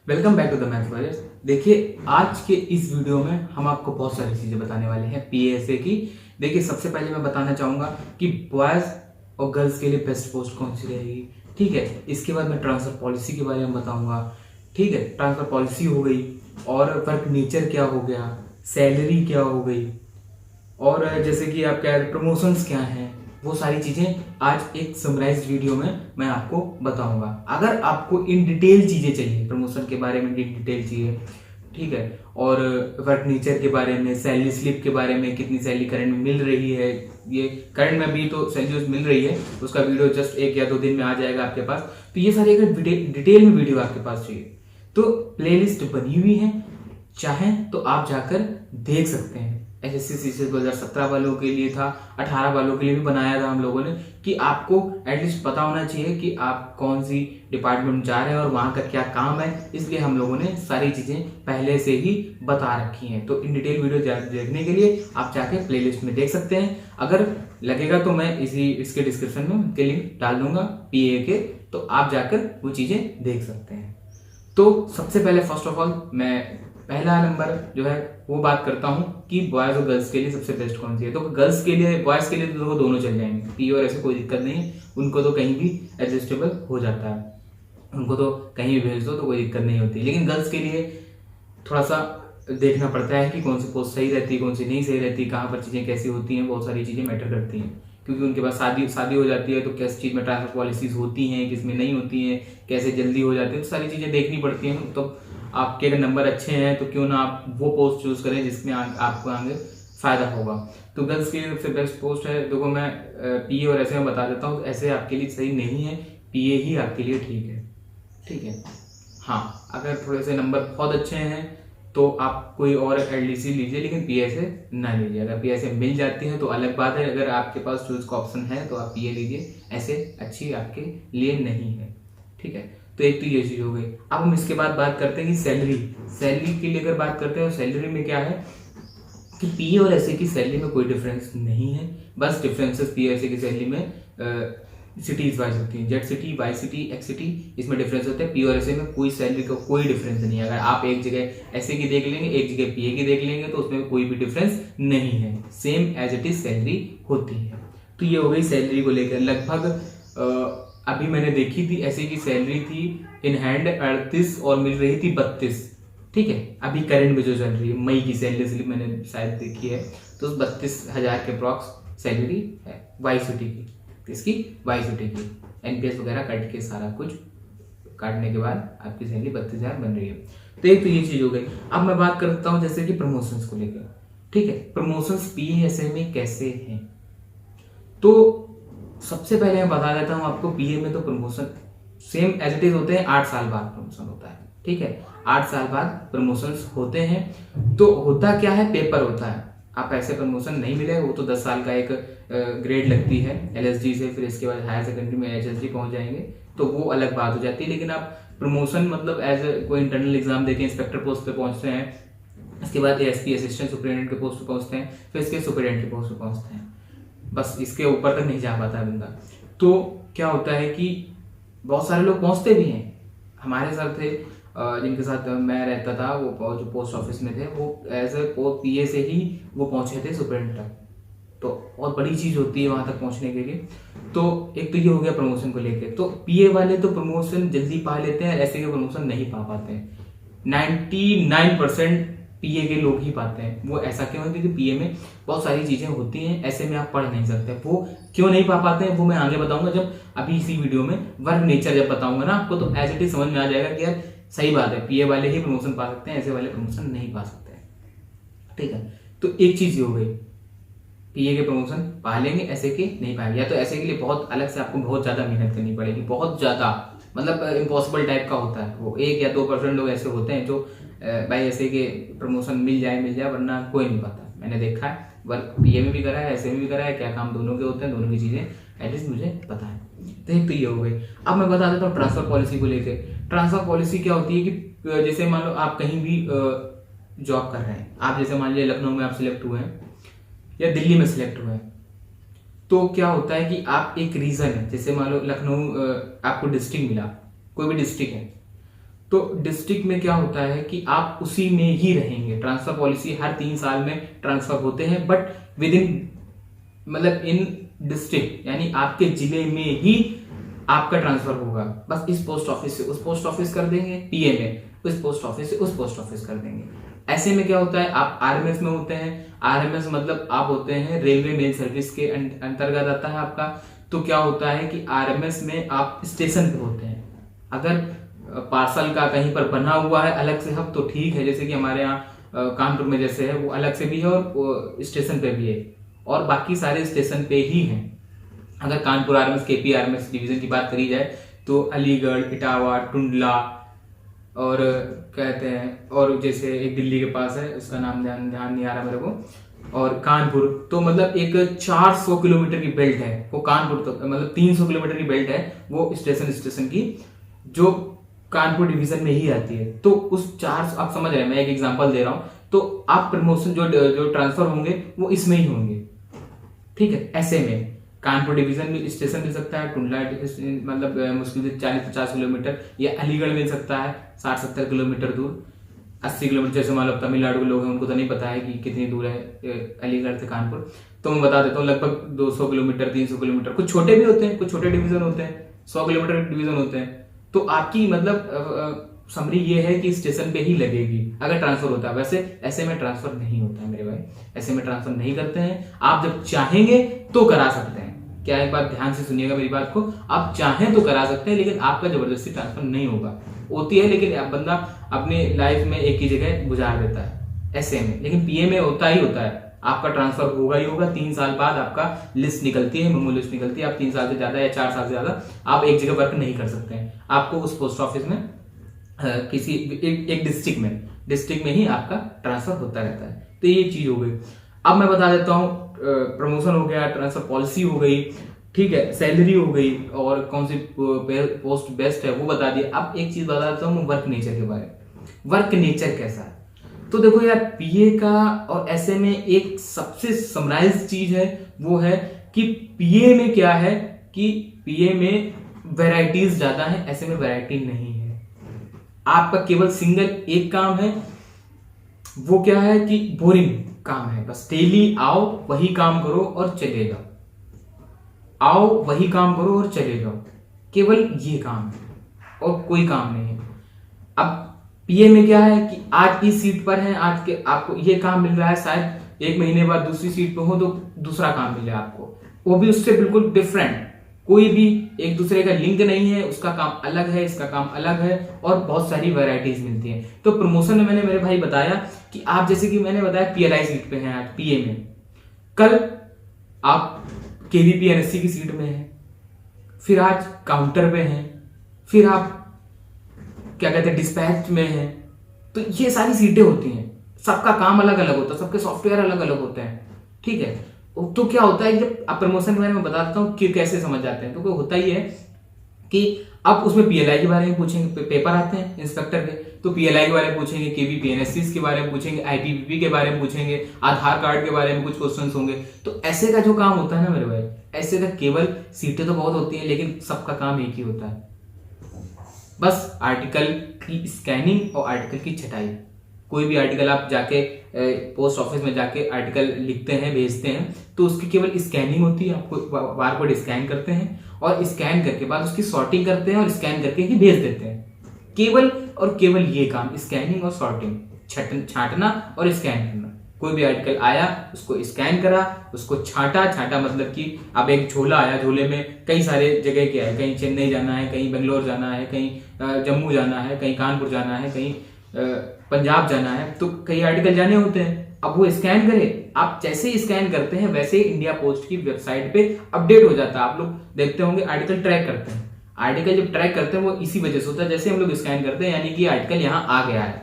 Welcome back to the math warriors. देखिए, आज के इस वीडियो में हम आपको बहुत सारी चीज़ें बताने वाले हैं पीएसए की। देखिए, सबसे पहले मैं बताना चाहूँगा कि बॉयज़ और गर्ल्स के लिए बेस्ट पोस्ट कौन सी रहेगी। ठीक है, इसके बाद मैं ट्रांसफ़र पॉलिसी के बारे में बताऊँगा। ठीक है, ट्रांसफ़र पॉलिसी हो गई और वर्क नेचर क्या हो गया, सैलरी क्या हो गई, और जैसे कि आप क्या प्रमोशंस क्या हैं, वो सारी चीज़ें आज एक समराइज्ड वीडियो में मैं आपको बताऊंगा। अगर आपको इन डिटेल चीज़ें चाहिए, प्रमोशन के बारे में इन डिटेल चाहिए, ठीक है, और वर्क नेचर के बारे में, सैलरी स्लिप के बारे में, कितनी सैलरी करंट में मिल रही है, ये करंट में अभी तो सैलरी मिल रही है, उसका वीडियो जस्ट 1 या 2 दिन में आ जाएगा आपके पास। तो ये सारी अगर डिटेल में वीडियो आपके पास चाहिए तो प्लेलिस्ट बनी हुई है, चाहें तो आप जाकर देख सकते हैं। एसएससी सीसीएस 2017 वालों के लिए था, 18 वालों के लिए भी बनाया था हम लोगों ने, कि आपको एटलीस्ट पता होना चाहिए कि आप कौन सी डिपार्टमेंट जा रहे हैं और वहां का क्या काम है। इसलिए हम लोगों ने सारी चीजें पहले से ही बता रखी हैं। तो इन डिटेल वीडियो देखने के लिए आप जाके प्लेलिस्ट में देख सकते हैं। अगर लगेगा तो मैं इसके डिस्क्रिप्शन में उनके लिंक डाल दूंगा पीए के, तो आप जाकर वो चीजें देख सकते हैं। तो सबसे पहले फर्स्ट ऑफ ऑल मैं पहला नंबर जो है वो बात करता हूँ कि बॉयज और गर्ल्स के लिए सबसे बेस्ट कौन सी है। तो गर्ल्स के लिए, बॉयज के लिए तो दोनों चल जाएंगे, पी और ऐसे कोई दिक्कत नहीं है, उनको तो कहीं भी एडजस्टेबल हो जाता है, उनको तो कहीं भी भेज दो तो कोई दिक्कत नहीं होती। लेकिन गर्ल्स के लिए थोड़ा सा देखना पड़ता है कि कौन सी पोस्ट सही रहती है, कौन सी नहीं सही रहती, कहाँ पर चीज़ें कैसी होती हैं, बहुत सारी चीज़ें मैटर करती हैं। क्योंकि उनके पास शादी हो जाती है, तो किस चीज़ में ट्रांसफर पॉलिसीज होती हैं, किस में नहीं होती हैं, कैसे जल्दी हो जाती है, तो सारी चीज़ें देखनी पड़ती हैं। तो आपके अगर नंबर अच्छे हैं तो क्यों ना आप वो पोस्ट चूज करें जिसमें आपको आगे फायदा होगा। तो गर्ल्स के लिए सबसे बेस्ट पोस्ट है, देखो मैं पीए और ऐसे में बता देता हूँ, तो ऐसे आपके लिए सही नहीं है, पीए ही आपके लिए ठीक है। ठीक है, हाँ, अगर थोड़े से नंबर बहुत अच्छे हैं तो आप कोई और एलडीसी लीजिए, लेकिन पीएसए ना लीजिए। अगर पीएसए मिल जाती है तो अलग बात है, अगर आपके पास चूज का ऑप्शन है तो आप पीए लीजिए, ऐसे अच्छी आपके लिए नहीं है। ठीक है, तो एक तो ये चीज हो गई। अब हम इसके बाद बात करते हैं कि सैलरी के लिए अगर बात करते हैं, सैलरी में क्या है कि पीए और एसए की सैलरी में कोई डिफरेंस नहीं है। बस डिफरेंसेस पीए एसए की सैलरी में सिटीज वाइज होती है, Z city, Y city, X city, इसमें डिफरेंस होते हैं। पी और एसए में कोई सैलरी का कोई डिफरेंस नहीं है। अगर आप एक जगह एसए की देख लेंगे, एक जगह पीए की देख लेंगे, तो उसमें कोई भी डिफरेंस नहीं है, same as it is salary होती है। तो ये हो गई सैलरी को लेकर। लगभग अभी मैंने देखी थी, एसए की सैलरी थी इन हैंड 38 और मिल रही थी 32। ठीक है, अभी करंट में जो चल रही है, मई की सैलरी स्लिप मैंने शायद देखी है, तो 32,000 के अप्रॉक्स सैलरी है वाई सिटी की। इसकी वाई सिटी की एनपीएस वगैरह कट के सारा कुछ काटने के बाद आपकी सैलरी 32,000 बन रही है। तो एक तो ये चीज हो गई। अब मैं बात करता हूँ जैसे कि प्रमोशंस को लेकर। ठीक है, प्रमोशंस पीएसए में कैसे हैं, तो सबसे पहले मैं बता देता हूँ आपको, पीए में तो promotion same as it is होते हैं, 8 साल बाद प्रमोशन होता है। ठीक है, 8 साल बाद प्रमोशन होते हैं। तो होता क्या है, पेपर होता है। आप ऐसे प्रमोशन नहीं मिले, वो तो 10 साल का एक ग्रेड लगती है एलएसडी से, फिर इसके बाद हायर सेकेंडरी में एचएसडी पहुंच जाएंगे, तो वो अलग बात हो जाती है। लेकिन आप प्रमोशन मतलब एज कोई इंटरनल एग्जाम देके इंस्पेक्टर पोस्ट पे पहुंचते हैं, इसके बाद एएसपी असिस्टेंट सुपरिटेंडेंट के पोस्ट पे पहुंचते हैं, फिर इसके सुपरिटेंडेंट के पोस्ट पे पहुंचते हैं, बस इसके ऊपर तक नहीं जा पाता है बंदा। तो क्या होता है कि बहुत सारे लोग पहुंचते भी हैं। हमारे सर थे जिनके साथ मैं रहता था, वो जो पोस्ट ऑफिस में थे, वो एज ए पीए से ही वो पहुंचे थे सुपरिटेंडेंट तक। तो बहुत बड़ी चीज होती है वहां तक पहुंचने के लिए। तो एक तो ये हो गया प्रमोशन को लेके। तो पीए वाले तो प्रमोशन जल्दी पा लेते हैं, ऐसे के प्रमोशन नहीं पा पाते हैं। 99% पीए के लोग ही पाते हैं। वो ऐसा क्यों है, क्योंकि पीए में बहुत सारी चीजें होती हैं, ऐसे में आप पढ़ नहीं सकते। वो क्यों नहीं पा पाते हैं वो मैं आगे बताऊंगा, जब अभी इसी वीडियो में वर्क नेचर जब बताऊंगा ना आपको, तो एज इट इज समझ में आ जाएगा कि यार सही बात है, पीए वाले ही प्रमोशन पा सकते हैं, ऐसे वाले प्रमोशन नहीं पा सकते हैं। ठीक है, तो एक चीज ये हो गई, पीए के प्रमोशन पा लेंगे, ऐसे के नहीं पाएंगे। या तो ऐसे के लिए बहुत अलग से आपको बहुत ज्यादा मेहनत करनी पड़ेगी, बहुत ज्यादा, मतलब इम्पॉसिबल टाइप का होता है वो। 1 या 2% लोग ऐसे होते हैं जो भाई ऐसे के प्रमोशन मिल जाए, वरना कोई नहीं पाता। मैंने देखा है, वर्क पीए में भी करा है, ऐसे में भी करा है, क्या काम दोनों के होते हैं, दोनों की चीजें एटलीस्ट मुझे पता है। तो एक तो ये हो गई। अब मैं बता देता हूँ ट्रांसफर पॉलिसी को लेकर। ट्रांसफर पॉलिसी क्या होती है कि जैसे मान लो आप कहीं भी जॉब कर रहे हैं, आप जैसे मान लीजिए लखनऊ में आप सिलेक्ट हुए हैं या दिल्ली में सिलेक्ट हुए हैं, तो क्या होता है कि आप एक रीजन है, जैसे मान लो लखनऊ आपको डिस्ट्रिक्ट मिला, कोई भी डिस्ट्रिक्ट है, तो डिस्ट्रिक्ट में क्या होता है कि आप उसी में ही रहेंगे। ट्रांसफर पॉलिसी हर 3 साल में ट्रांसफर होते हैं, बट विद इन मतलब इन डिस्ट्रिक्ट यानी आपके जिले में ही आपका ट्रांसफर होगा। बस इस पोस्ट ऑफिस से उस पोस्ट ऑफिस कर देंगे, पीए में उस पोस्ट ऑफिस से उस पोस्ट ऑफिस कर देंगे। ऐसे में क्या होता है, आप आरएमएस में होते हैं। आरएमएस मतलब आप होते हैं रेलवे मेल सर्विस के अंतर्गत आता है आपका। तो क्या होता है कि आरएमएस में आप स्टेशन पे होते हैं। अगर पार्सल का कहीं पर बना हुआ है अलग से हब तो ठीक है, जैसे कि हमारे यहाँ कानपुर में जैसे है वो अलग से भी है और स्टेशन पे भी है, और बाकी सारे स्टेशन पे ही हैं। अगर Kanpur RMS KP RMS division की बात करी जाए तो अलीगढ़, इटावा, टुंडला और कहते हैं, और जैसे एक दिल्ली के पास है उसका नाम ध्यान नहीं आ रहा मेरे को, और कानपुर। तो मतलब एक 400 किलोमीटर की बेल्ट है वो कानपुर, तो मतलब 300 किलोमीटर की बेल्ट है वो स्टेशन की, जो कानपुर डिवीजन में ही आती है। तो उस 400 आप समझ रहे हैं, मैं एक एग्जांपल दे रहा हूं। तो आप प्रमोशन जो ट्रांसफर होंगे वो इसमें ही होंगे, ठीक है। ऐसे में कानपुर डिवीजन में स्टेशन मिल सकता है, टुंडला मतलब मुश्किल से 40-50 किलोमीटर, या अलीगढ़ मिल सकता है 60-70 किलोमीटर दूर, 80 किलोमीटर। जैसे मान लो तमिलनाडु के लोग हैं उनको तो नहीं पता है कि कितनी दूर है अलीगढ़ से कानपुर, तो मैं बता देता हूँ लगभग 200 किलोमीटर, 300 किलोमीटर। कुछ छोटे भी होते हैं, कुछ छोटे डिवीजन होते हैं, 100 किलोमीटर डिवीजन होते हैं। तो आपकी मतलब समरी ये है कि स्टेशन पे ही लगेगी अगर ट्रांसफर होता है। वैसे ऐसे में ट्रांसफर नहीं होता है मेरे भाई, ऐसे में ट्रांसफर नहीं करते हैं। आप जब चाहेंगे तो करा सकते हैं। क्या, एक बात ध्यान से सुनिएगा मेरी बात को, आप चाहें तो करा सकते हैं, लेकिन आपका जबरदस्ती ट्रांसफर नहीं होगा। होती है लेकिन बंदा अपनी लाइफ में एक ही जगह गुजार देता है ऐसे में। लेकिन पीए में होता ही होता है, आपका ट्रांसफर होगा ही होगा। 3 साल बाद आपका लिस्ट निकलती है, मेमो लिस्ट निकलती है। आप 3 साल से ज्यादा या 4 साल से ज्यादा आप एक जगह वर्क नहीं कर सकते हैं। आपको उस पोस्ट ऑफिस में किसी एक डिस्ट्रिक्ट में ही आपका ट्रांसफर होता रहता है। तो ये चीज हो गई। अब मैं बता देता हूँ, प्रमोशन हो गया, ट्रांसफर पॉलिसी हो गई, ठीक है, सैलरी हो गई, और कौन सी पोस्ट बेस्ट है वो बता दिया। अब एक चीज बता देता हूँ वर्क नेचर के बारे में। वर्क नेचर कैसा है, तो देखो यार, पीए का और ऐसे में एक सबसे समराइज चीज है वो है कि पीए में क्या है कि पीए में वैरायटीज ज्यादा है, ऐसे में वैरायटी नहीं है। आपका केवल सिंगल एक काम है, वो क्या है कि बोरिंग काम है। बस डेली आओ, वही काम करो और चले जाओ, आओ वही काम करो और चले जाओ, केवल ये काम है और कोई काम नहीं है। अब पीए में क्या है कि आज इस सीट पर है, आज के आपको ये काम मिल रहा है, शायद 1 महीने बाद दूसरी सीट पे हो तो दूसरा काम मिले आपको, वो भी उससे बिल्कुल डिफरेंट, कोई भी एक दूसरे का लिंक नहीं है। उसका काम अलग है, इसका काम अलग है, और बहुत सारी वैरायटीज मिलती हैं। तो प्रमोशन में मैंने मेरे भाई बताया कि आप जैसे कि मैंने बताया पीएलआई सीट पे हैं आज पीए में, कल आप केवीपी एनएससी की सीट में हैं, फिर आज काउंटर पे हैं, फिर आप क्या कहते हैं डिस्पैच में हैं। तो ये सारी सीटें होती हैं, सबका काम अलग अलग होता है, सबके सॉफ्टवेयर अलग अलग होते हैं, ठीक है। तो क्या होता है, जब आप प्रमोशन के बारे में बताता हूँ कि कैसे समझ जाते हैं, तो होता ही है कि अब उसमें पीएलआई के बारे में पूछेंगे, पेपर आते हैं इंस्पेक्टर के, तो पीएलआई के बारे में पूछेंगे, केवीपी एनएससी के बारे में पूछेंगे, आईपीपीबी के बारे में पूछेंगे, आधार कार्ड के बारे में कुछ क्वेश्चंस होंगे। तो ऐसे का जो काम होता है ना मेरे भाई, ऐसे का केवल सीटें तो बहुत होती है लेकिन सबका काम एक ही होता है, बस आर्टिकल की स्कैनिंग और आर्टिकल की छटाई। कोई भी आर्टिकल आप जाके पोस्ट ऑफिस में जाके आर्टिकल लिखते हैं, भेजते हैं, तो उसकी केवल स्कैनिंग होती है। आपको बारकोड स्कैन करते हैं और स्कैन करके बाद उसकी सॉर्टिंग करते हैं और स्कैन करके ही भेज देते हैं। केवल और केवल ये काम, स्कैनिंग और सॉर्टिंग, छांटना और स्कैन करना। कोई भी आर्टिकल आया, उसको स्कैन करा, उसको छांटा मतलब कि अब एक झोला आया, झोले में कई सारे जगह के आए, कहीं चेन्नई जाना है, कहीं बेंगलोर जाना है, कहीं जम्मू जाना है, कहीं कानपुर जाना है, कहीं पंजाब जाना है, तो कई आर्टिकल जाने होते हैं। अब वो स्कैन करे, आप जैसे ही स्कैन करते हैं वैसे ही इंडिया पोस्ट की वेबसाइट पे अपडेट हो जाता है। आप लोग देखते होंगे आर्टिकल ट्रैक करते हैं, आर्टिकल जब ट्रैक करते हैं वो इसी वजह से होता है, जैसे हम लोग स्कैन करते हैं यानी कि आर्टिकल यहाँ आ गया है,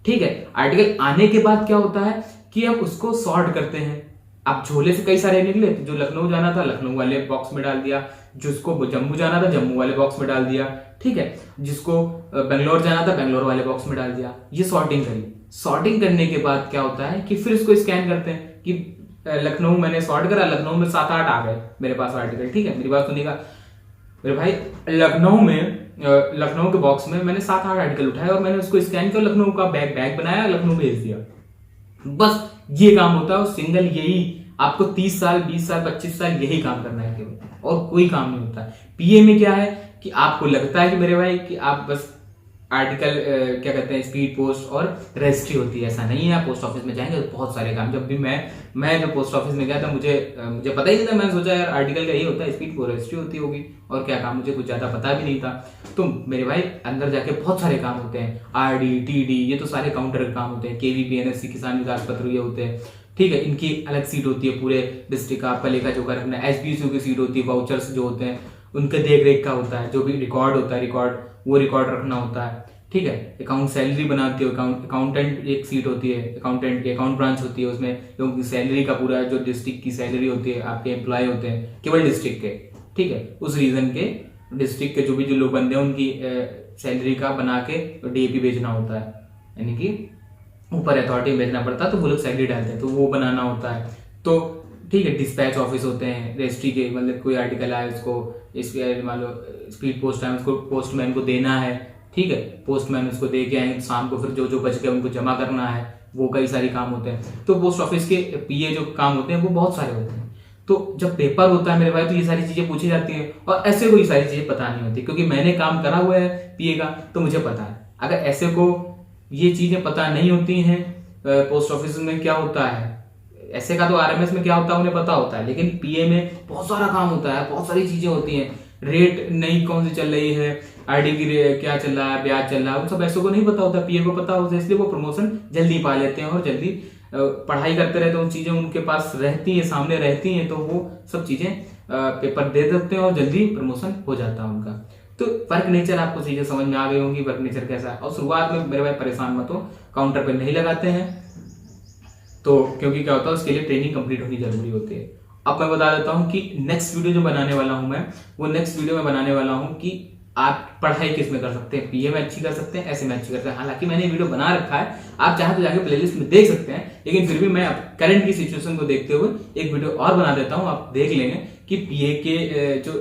ठीक है। आर्टिकल आने के बाद क्या होता है कि हम उसको सॉर्ट करते हैं। अब झोले से कई सारे निकले, तो जो लखनऊ जाना था लखनऊ वाले बॉक्स में डाल दिया, जिसको जम्मू जाना था जम्मू वाले बॉक्स में डाल दिया, ठीक है, जिसको बेंगलोर जाना था बेंगलोर वाले बॉक्स में डाल दिया। ये सॉर्टिंग करी। सॉर्टिंग करने के बाद क्या होता है कि फिर इसको स्कैन करते हैं कि लखनऊ मैंने सॉर्ट करा, लखनऊ में 7-8 आ गए मेरे पास आर्टिकल, ठीक है। मेरी बात सुनिएगा मेरे भाई, लखनऊ में लखनऊ के बॉक्स में मैंने 7-8 आर्टिकल उठाए और मैंने उसको स्कैन किया, लखनऊ का बैग बनाया, लखनऊ भेज दिया। बस ये काम होता है और सिंगल यही आपको 30 साल 20 साल 25 साल यही काम करना है केवल, और कोई काम नहीं होता है। पीए में क्या है कि आपको लगता है कि मेरे भाई कि आप बस आर्टिकल क्या कहते हैं स्पीड पोस्ट और रजिस्ट्री होती है, ऐसा नहीं है। आप पोस्ट ऑफिस में जाएंगे तो बहुत सारे काम, जब भी मैं जब पोस्ट ऑफिस में गया था मुझे पता ही नहीं था। मैंने सोचा यार आर्टिकल का यही होता है, स्पीड पोस्ट रजिस्ट्री होती होगी और क्या काम, मुझे कुछ ज्यादा पता भी नहीं था। तो मेरे भाई अंदर जाके बहुत सारे काम होते हैं, आरडी टीडी ये तो सारे काउंटर के काम होते हैं, केवीपी एनएससी किसान विकास पत्र ये होते हैं, ठीक है। इनकी अलग सीट होती है, पूरे डिस्ट्रिक्ट का आपका लेखा जोखा रखना है। एसबीसी की सीट होती है, वाउचर्स जो होते हैं उनके देख रेख का होता है, जो भी रिकॉर्ड होता है वो रिकॉर्ड रखना होता है, ठीक है। अकाउंट सैलरी बनाती है, अकाउंटेंट एक सीट होती है, अकाउंटेंट की अकाउंट ब्रांच होती है, उसमें लोगों की सैलरी का पूरा जो डिस्ट्रिक्ट की सैलरी होती है, आपके एम्प्लॉय होते हैं केवल डिस्ट्रिक्ट के, ठीक है, उस रीजन के डिस्ट्रिक्ट के जो लोग बनते हैं उनकी सैलरी का बना के डीएपी भेजना होता है, यानी कि ऊपर अथॉरिटी में भेजना पड़ता है, तो वो लोग सैलरी डालते हैं, तो वो बनाना होता है। तो ठीक है, डिस्पैच ऑफिस होते हैं रजिस्ट्री के, मतलब कोई आर्टिकल आए उसको मान लो स्पीड पोस्ट है, उसको पोस्टमैन को देना है, ठीक है। पोस्टमैन उसको दे के आएंगे, शाम को फिर जो बच गया उनको जमा करना है, वो कई सारे काम होते हैं। तो पोस्ट ऑफिस के पीए जो काम होते हैं वो बहुत सारे होते हैं। तो जब पेपर होता है मेरे भाई तो ये सारी चीजें पूछी जाती हैं, और ऐसे को ये सारी चीजें पता नहीं होती, क्योंकि मैंने काम करा हुआ है पीए का तो मुझे पता है। अगर ऐसे को ये चीजें पता नहीं होती हैं, पोस्ट ऑफिस में क्या होता है, ऐसे का तो आरएमएस में क्या होता है उन्हें पता होता है, लेकिन पीए में बहुत सारा काम होता है, बहुत सारी चीजें होती हैं। रेट नई कौन सी चल रही है, आरडी की क्या चल रहा है, ब्याज चल रहा है, वो सब ऐसे को नहीं पता होता, पीए को पता होता है, इसलिए वो प्रमोशन जल्दी पा लेते हैं और जल्दी पढ़ाई करते रहते हैं, चीजें उनके पास रहती है, सामने रहती हैं, तो वो सब चीजें पेपर दे देते हैं और जल्दी प्रमोशन हो जाता है उनका। तो वर्क नेचर आपको चीजें समझ में आ गई होंगी, वर्क नेचर कैसा है। और शुरुआत में मेरे भाई परेशान मत हो, काउंटर पे नहीं लगाते हैं तो, क्योंकि क्या होता है उसके लिए ट्रेनिंग कंप्लीट होनी जरूरी होती है। अब मैं बता देता हूं कि नेक्स्ट वीडियो जो बनाने वाला हूं मैं, वो नेक्स्ट वीडियो में बनाने वाला हूं कि आप पढ़ाई किस में कर सकते हैं, पीए में अच्छी कर सकते हैं, ऐसे में अच्छी करते हैं। हालांकि मैंने वीडियो बना रखा है, आप चाहे तो जाके प्लेलिस्ट में देख सकते हैं, लेकिन फिर भी मैं करंट की सिचुएशन को देखते हुए एक वीडियो और बना देता हूं, आप देख लेंगे कि पीए के जो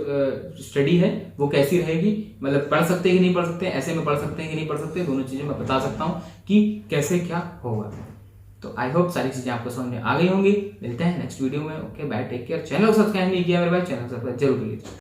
स्टडी है वो कैसी रहेगी, मतलब पढ़ सकते हैं कि नहीं पढ़ सकते, ऐसे में पढ़ सकते हैं कि नहीं पढ़ सकते, दोनों चीजें मैं बता सकता हूँ कि कैसे क्या होगा। तो आई होप सारी चीजें आपको समझ में आ गई होंगी। मिलते हैं नेक्स्ट वीडियो में। Okay bye, take care. Channel को सब्सक्राइब नहीं किया मेरे भाई, चैनल को सब्सक्राइब जरूर कीजिए।